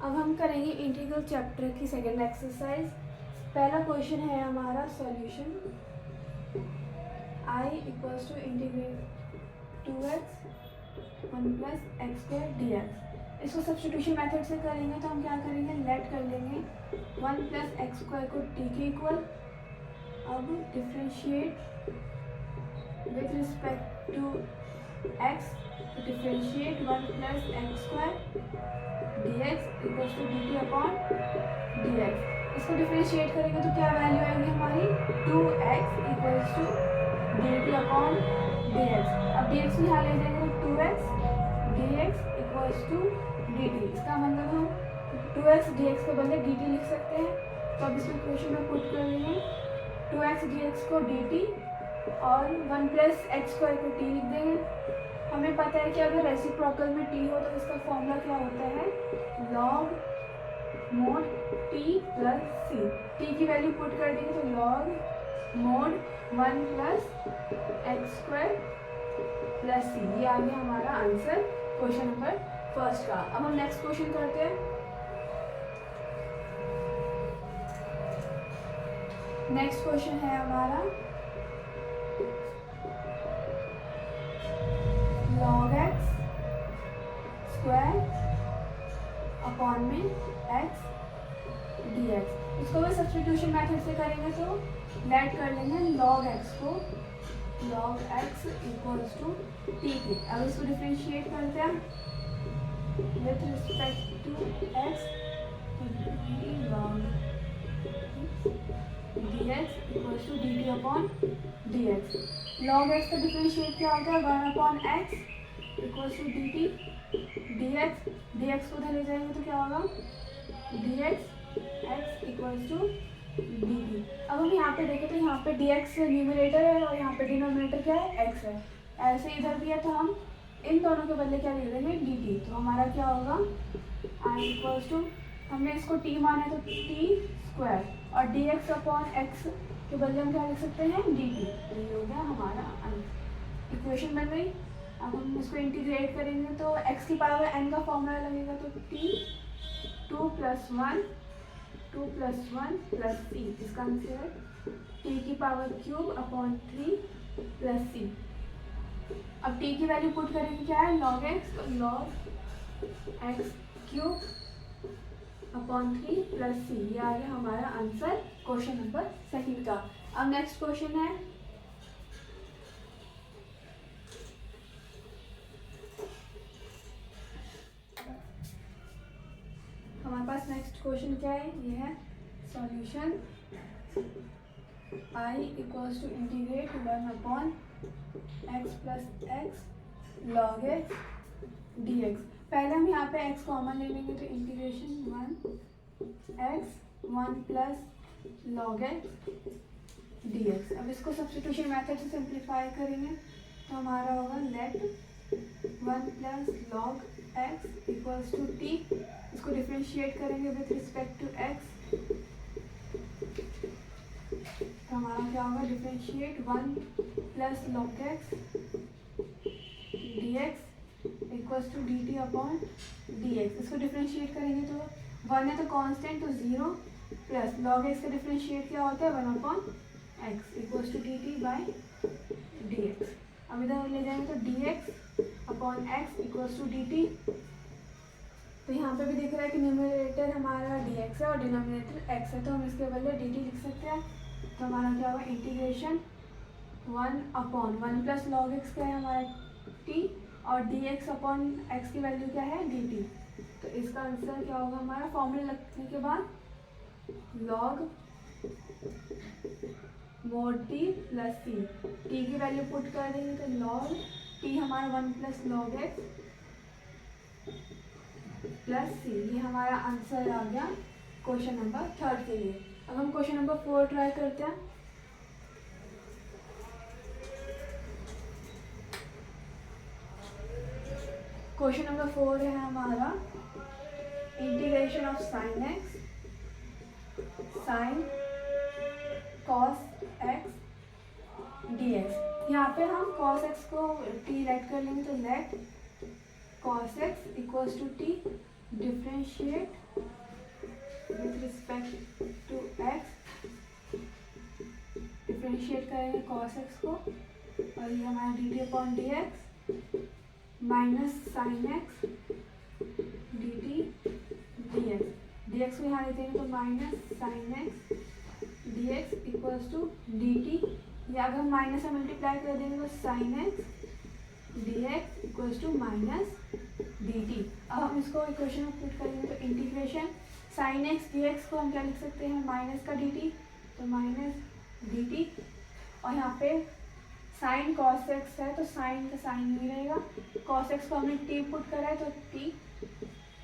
अब हम करेंगे इंटीग्रल चैप्टर की सेकेंड एक्सरसाइज। पहला क्वेश्चन है हमारा solution I equals to integrate 2x 1 plus x square d x. इसको सब्स्टिट्यूशन मेथड से करेंगे तो हम क्या करेंगे, लेट कर लेंगे 1 प्लस एक्स स्क्वायर को t के इक्वल। अब differentiate with respect to x, differentiate 1 plus x square dx equals to dt upon dx। इसको डिफ्रेंशिएट करेंगे तो क्या वैल्यू आएगी हमारी 2x equals to dt upon dx। अब dx को यहाँ ले जाएंगे तो 2x dx equals to dt। इसका मतलब हम 2x dx के बदले dt लिख सकते हैं। तो अब इसको इक्वेशन में पुट कर लेंगे, 2x dx को dt और 1 प्लस एक्स स्क्वायर को t लिख देंगे। हमें पता है कि अगर रेसिप्रोकल में t हो तो इसका फॉर्मूला क्या होता है, log mode t plus c। t की वैल्यू पुट कर देंगे तो log mode 1 plus x square plus c। ये आ गया हमारा आंसर क्वेश्चन नंबर फर्स्ट का। अब हम नेक्स्ट क्वेश्चन करते हैं। नेक्स्ट क्वेश्चन है हमारा log x स्क्वायर अपॉन में x dx। इसको भी सब्स्टिट्यूशन मेथड से करेंगे तो लेट कर लेंगे log x को log x equals to t के। अब इसको डिफ्रेंशिएट करते हैं with respect to x, log dx equals to dt upon dx। log x का डिफ्रेंशिएट क्या होता है, 1 upon x equals to dt dx। dx को उधर ले जाएंगे तो क्या होगा, dx x equals to dt। अब हम यहाँ पे देखें तो यहाँ पे dx न्यूमरेटर है और यहाँ पे डिनोमिनेटर क्या है, x है। ऐसे इधर भी है तो हम इन दोनों के बदले क्या लिख देंगे, dt। तो हमारा क्या होगा, i इक्वल्स टू, हमने इसको t माना है तो t स्क्वायर और dx अपॉन x के बदले हम क्या लिख सकते हैं, dt। तो ये हो गया हमारा इक्वेशन बन गई। अब हम इसको इंटीग्रेट करेंगे तो x की पावर n का फॉर्मूला लगेगा तो t 2 प्लस 1 प्लस c। इसका आंसर है t की power cube upon 3 plus c। अब t की वैल्यू पुट करेंगे क्या है, log x, तो log x cube upon 3 plus c। ये आ गया हमारा आंसर क्वेश्चन नंबर सेकंड का। अब नेक्स्ट क्वेश्चन है हमारे पास नेक्स्ट क्वेश्चन क्या है, ये है solution I equals to integrate 1 upon x plus x log x dx। पहले हम यहाँ पे x कॉमन ले लेंगे तो integration 1 plus log x dx। अब इसको सब्स्टिट्यूशन मेथड से सिंप्लीफाई करेंगे तो हमारा होगा let 1 plus log x equals to t। इसको डिफ्रेंशिएट करेंगे विथ रिस्पेक्ट टू x तो हमारा क्या होगा, differentiate 1 plus log x dx equals to dt upon dx। इसको डिफ्रेंशिएट करेंगे तो 1 है तो कांस्टेंट तो 0 प्लस log x का डिफ्रेंशिएट क्या होता है, 1 upon x equals to dt by dx। अब इधर ले जाएंगे तो dx upon x equals to dt। तो यहाँ पे भी दिख रहा है कि न्यूमरेटर हमारा dx है और डिनोमिनेटर x है, तो हम इसके बदले dt लिख सकते हैं। तो हमारा क्या होगा, integration 1 upon 1 plus log x क्या है हमारा t और dx अपॉन x की वैल्यू क्या है, dt। तो इसका आंसर क्या होगा हमारा, फॉर्मूला लगने के बाद log mode t plus c। t की वैल्यू पुट कर देंगे तो log t हमारा 1 plus log x plus c। ये हमारा आंसर आ गया क्वेश्चन नंबर थर्ड के लिए। अब हम क्वेश्चन नंबर 4 ट्राई करते हैं। क्वेश्चन नंबर 4 है हमारा integration of sine x sine cos x dx। यहाँ पे हम cos x को t लेट कर लेंगे तो let cos x equals to t differentiate with respect to x, differentiate करेंगे cos x को, और ये हमारा dt upon d x minus sine x dt dx, dx को यहाँ ले देंगे तो minus sine x dx equals to dt, या अगर हम माइनस से मल्टीप्लाई कर देंगे तो sine x dx equals to minus dt। अब हम इसको इक्वेशन में पुट करेंगे तो इंटीग्रेशन साइन एक्स dx को हम क्या लिख सकते हैं, माइनस का dt, तो माइनस dt, और यहाँ पे साइन कॉस एक्स है तो साइन का साइन ही रहेगा, कॉस एक्स को हमने t पुट करा है तो t,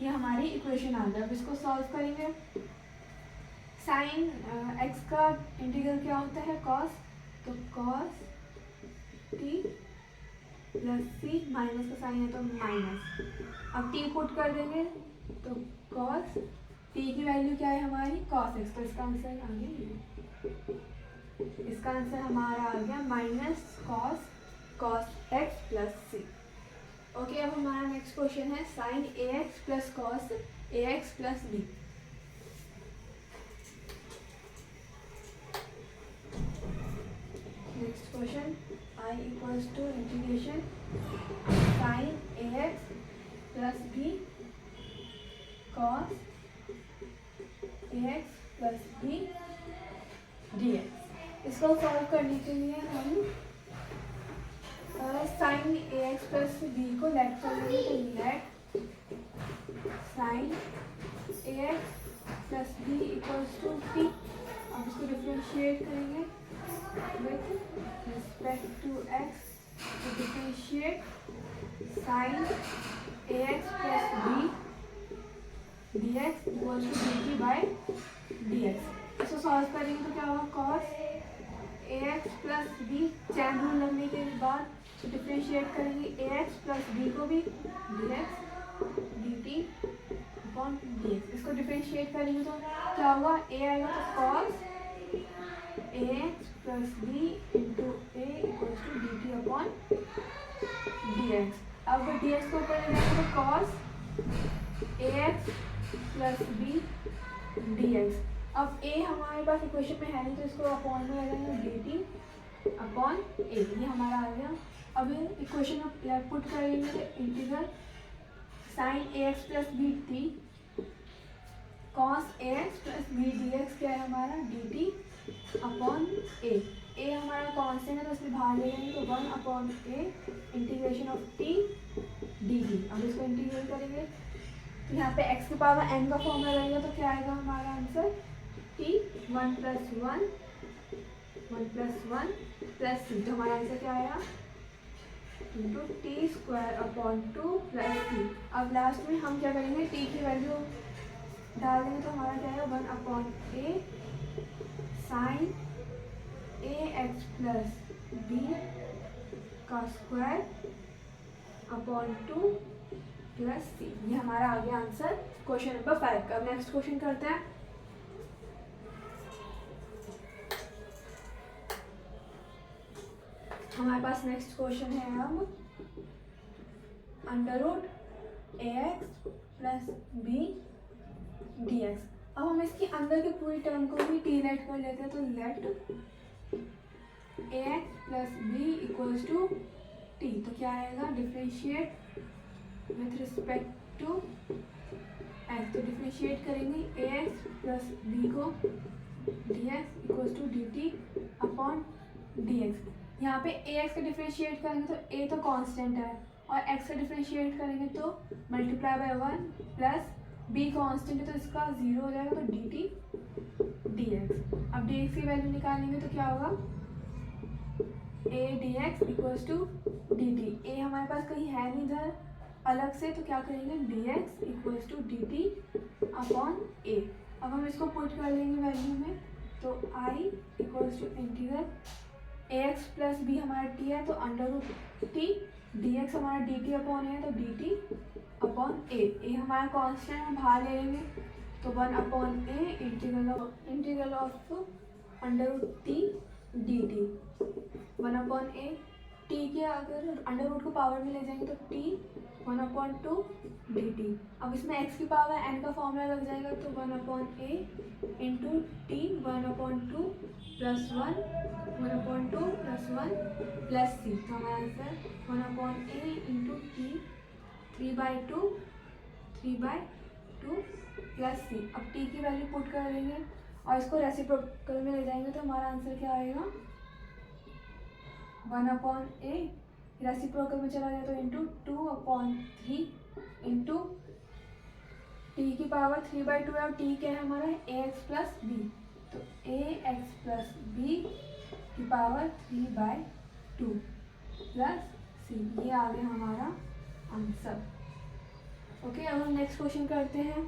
ये हमारी इक्वेशन आ गया। अब इसको सॉल्व करेंगे, साइन एक्स का इंटीग्रल क्या होता है, कॉस, तो कॉस t प्लस सी, माइनस का साइन है तो माइनस, अब t पुट कर देंगे तो कॉस t की वैल्यू क्या है हमारी, कॉस एक्स, तो इसका आंसर आ गया, इसका आंसर हमारा आ गया minus cos x plus c. Okay, अब हमारा नेक्स्ट क्वेश्चन है sine a x plus cos a x plus b. Next question, I equals to integration sine a x plus b cos a x plus b d x. इसको solve करने के लिए हम sine a x plus b को let कर लेंगे, तो let sine a x plus b equals to t. अब इसको डिफ्रेंशिएट करेंगे विथ रिस्पेक्ट टू एक्स, तो differentiate sine a x plus b d x equals to d t by d x. इसको solve करेंगे तो क्या होगा, cos a x plus b, chain rule लगने के बाद तो डिफ्रेंशिएट करेंगे ए एक्स प्लस बी को भी d x d t upon d x. इसको डिफ्रेंशिएट करेंगे तो क्या होगा, ए आएगा तो cos a x plus b into a equals to d t upon d x. अब डी एक्स को ऊपर ले जाएंगे तो cos a x plus b d x. अब ए हमारे पास इक्वेशन में है नहीं तो इसको अपॉन में ले जाएंगे डी टी अपॉन ए, ये हमारा आ गया। अब इक्वेशन में पुट करेंगे तो integral sine a x plus b t cos a x plus b d x क्या है हमारा, d t upon a. A हमारा कांस्टेंट है तो इसमें बाहर ले जाएंगे तो 1 upon a integration of T d T. अब इसको इंटीग्रेट करेंगे तो यहाँ पे x की पावर n का फॉर्मूला रहेगा तो क्या आएगा हमारा answer, t 1 plus 1 plus c, तो हमारा आंसर क्या आया, into t square upon 2 plus c. अब लास्ट में हम क्या करेंगे, t की वैल्यू डाल देंगे तो हमारा क्या है 1 upon A sign a x plus B का स्क्वायर अपॉन 2 प्लस सी। ये हमारा आ गया आंसर क्वेश्चन नंबर 5 का। नेक्स्ट क्वेश्चन करते हैं। हमारे पास नेक्स्ट क्वेश्चन है अब under root a x plus b d x. अब हम इसके अंदर के पूरी टर्म को भी टी लेट कर लेते हैं तो let a x plus b equals to t, तो क्या आएगा, differentiate with respect to x, तो डिफ्रेंशिएट करेंगे ए एक्स प्लस बी को d x equals to d t upon d x. यहाँ पे ए एक्स का डिफ्रेंशिएट करेंगे तो ए तो कांस्टेंट है और एक्स का डिफ्रेंशिएट करेंगे तो multiply by 1 plus b constant है तो इसका 0 हो जाएगा तो डी टी डी एक्स। अब डी एक्स की वैल्यू निकालेंगे तो क्या होगा, a d x equals to d t. A हमारे पास कहीं है नहीं इधर अलग से तो क्या करेंगे, d x equals to d t upon a. अब हम इसको पुट कर लेंगे वैल्यू में तो I equals to integral a x plus b हमारा टी है तो under root t, d x हमारा डी टी अपॉन है तो डी टी अपॉन ए हमारा कांस्टेंट हम बाहर ले लेंगे तो 1 upon a integral of under root t d t 1 upon a. T के अगर अंडर रूट को पावर में ले जाएंगे तो टी 1/2 dt। अब इसमें x की पावर n का फॉर्मूला लग जाएगा, तो 1/a into t 1/2 plus 1 1/2 plus 1 plus c. तो हमारा answer 1/a into t 3/2 plus c. अब टी की वैल्यू पुट कर देंगे और इसको रेसिप्रोकल में ले जाएंगे, तो हमारा आंसर क्या आएगा 1/a, रेसिप्रोकल में चला गया तो इंटू 2/3 इंटू टी की पावर 3/2 है और टी क्या है हमारा ax प्लस बी, तो ax प्लस बी की पावर 3/2 प्लस सी। ये आ गया हमारा आंसर। ओके, अब हम नेक्स्ट क्वेश्चन करते हैं।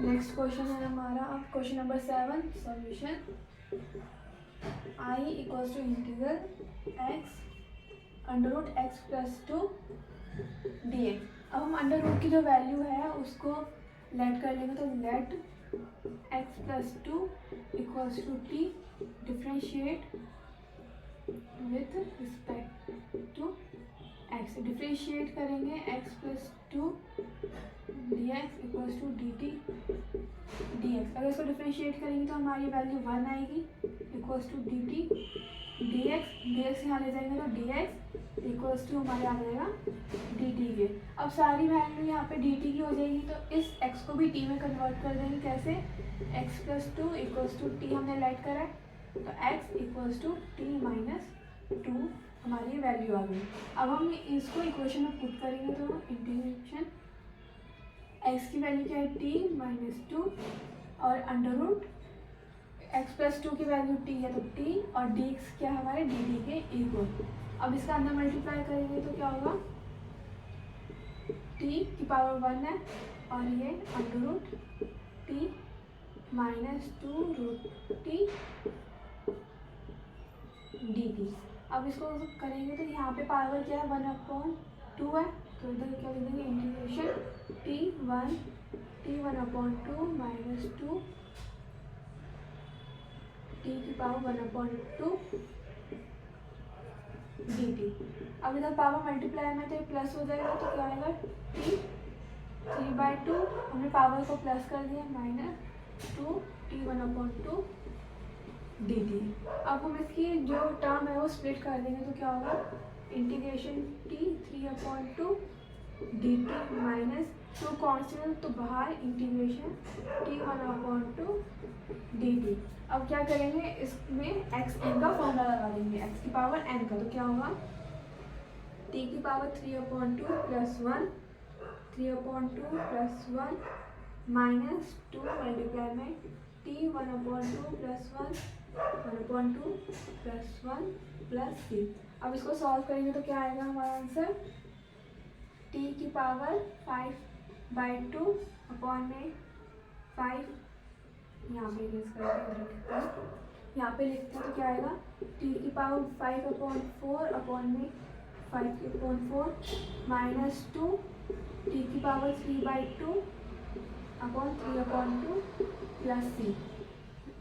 नेक्स्ट क्वेश्चन है हमारा question number 7, solution I equals to integral x √x plus 2 dx। अब हम अंडर रूट की जो वैल्यू है उसको लेट कर लेंगे, तो let x plus 2 equals to t differentiate with respect to x। Differentiate करेंगे x plus 2 dx equals to dt dx। अगर इसको डिफ्रेंशिएट करेंगे तो हमारी वैल्यू 1 आएगी equals to dt dx। dx यहाँ ले जाएंगे तो dx इक्वल्स टू हमारे आ जाएगा dt के। अब सारी वैल्यू यहाँ पे dt की हो जाएगी, तो इस x को भी t में कन्वर्ट कर देंगे। कैसे, x plus 2 equals to t हमने लेट करा है, तो x equals to t minus 2 हमारी वैल्यू आ गई। अब हम इसको इक्वेशन में पुट करेंगे, तो इंटीग्रेशन x की वैल्यू क्या है t माइनस 2 और अंडर रूट x प्लस 2 की वैल्यू t है तो t और dx क्या है हमारे dt के इक्वल। अब इसका अंदर मल्टीप्लाई करेंगे तो क्या होगा, t की पावर 1 है और ये under root t minus 2 root t dt। अब इसको करेंगे तो यहाँ पे पावर क्या है 1/2 है, तो इधर क्या लिख देंगे इंटीग्रेशन t 1/2 माइनस 2 t की पावर 1/2 dt। अब इधर पावर मल्टीप्लाई में तो प्लस हो जाएगा, तो क्या आएगा t 3/2, हमने पावर को प्लस कर दिया माइनस 2 t 1/2 dt। अब हम इसकी जो टर्म है वो स्प्लिट कर देंगे, तो क्या होगा integration t 3/2 dt minus 2 constant तो बाहर इंटीग्रेशन t 1/2 dt। अब क्या करेंगे, इसमें x n का फॉर्मूला लगा देंगे, x की पावर n का, तो क्या होगा t की power 3/2 plus 1 3/2 plus 1 minus 2 multiply में t 1/2 plus 1 1/2 plus 1 plus c. अब इसको सॉल्व करेंगे तो क्या आएगा हमारा आंसर t की पावर 5/2 अपॉन में 5, यहाँ पे लिखते हैं, यहाँ पे लिखते हैं तो क्या आएगा t की पावर 5/4 अपॉन में 5/4 माइनस 2 t की पावर 3/2 अपॉन 3/2 प्लस सी।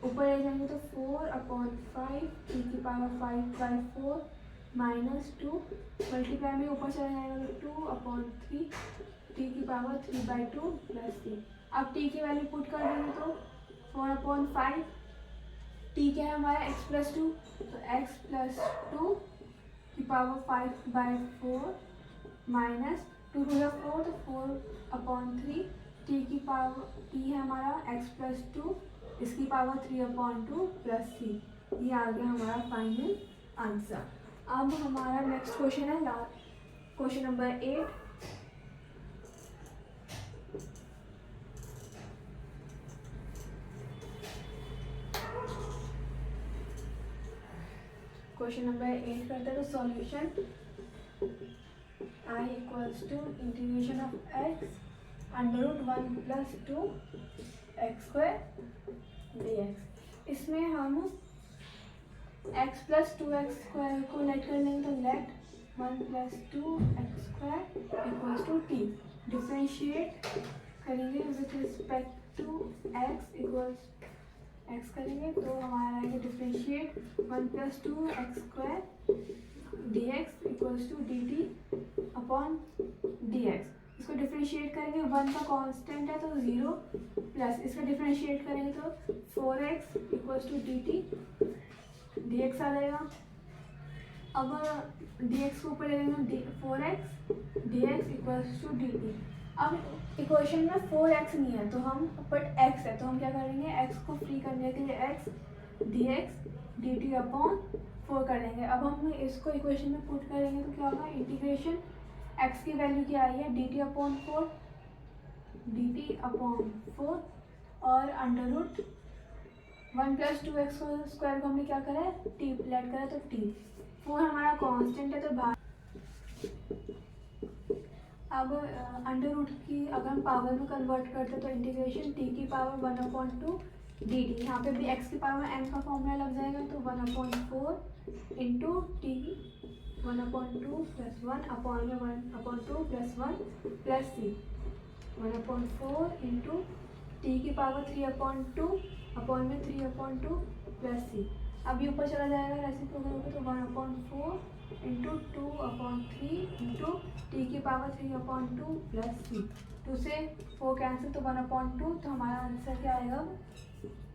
ऊपर ले जाएंगे तो 4/5 t की पावर 5/4 माइनस 2 मल्टीप्लाई में ऊपर चला जाएगा तो 2/3 t की पावर 3/2 प्लस सी। अब t की वैल्यू पुट कर देंगे तो 4/5 t क्या है हमारा x प्लस 2, तो x प्लस 2 की पावर 5/4 माइनस 2 to the 4 तो 4/3 t की पावर t है हमारा x प्लस 2 इसकी पावर 3/2 प्लस सी। ये आ गया हमारा फाइनल आंसर। अब हमारा नेक्स्ट क्वेश्चन है क्वेश्चन नंबर 8। क्वेश्चन नंबर 8 करते हैं, तो solution I equals to integration of x under root 1 plus 2 x² dx। इसमें हम x प्लस 2x² को लेट कर लेंगे, तो लेट 1 प्लस 2x² equals to t. Differentiate करेंगे with respect to x equals x करेंगे तो हमारा आएगा differentiate 1 + 2x² dx equals to dt upon dx। इसको डिफ्रेंशिएट करेंगे, 1 का कांस्टेंट है तो 0 प्लस इसका डिफ्रेंशिएट करेंगे तो 4x equals to dt dx आ जाएगा। अब dx को ऊपर ले लेंगे 4x dx equals to dt। अब इक्वेशन में 4x नहीं है तो हम बट x है तो हम क्या करेंगे, x को फ्री करने के लिए x dx dt अपॉन 4 कर लेंगे। अब हम इसको इक्वेशन में पुट करेंगे तो क्या होगा, इंटीग्रेशन x की वैल्यू क्या आई है dt अपॉन 4 और अंडर रूट 1 + 2x² को हमने क्या करा है t लेट करा तो t। 4 हमारा कांस्टेंट है तो बाहर। अब अंडर रूट की अगर हम पावर में कन्वर्ट करते तो इंटीग्रेशन t की पावर 1/2 dt। यहाँ पे भी x की पावर n का फॉर्मूला लग जाएगा तो 1/4 इंटू टी 1/2 + 1 अपॉन में 1/2 + 1 प्लस c 1/4 इंटू टी की पावर 3/2 अपॉन में 3/2 प्लस c। अब ये ऊपर चला जाएगा रेसिप्रोकल होगा तो 1/4 इंटू 2/3 इंटू टी की पावर 3/2 प्लस c। 2 से 4 कैंसिल तो 1/2 तो हमारा आंसर क्या आएगा,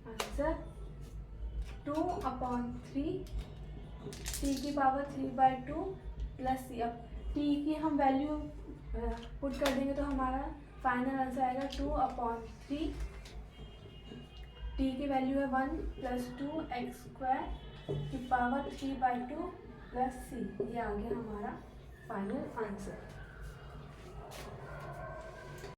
आंसर 2/3 टी की पावर 3/2 प्लस c। अब टी की हम वैल्यू पुट कर देंगे तो हमारा फाइनल आंसर आएगा 2/3। टी की वैल्यू है 1 + 2x² की पावर 3/2 प्लस c। ये आ गया हमारा फाइनल आंसर।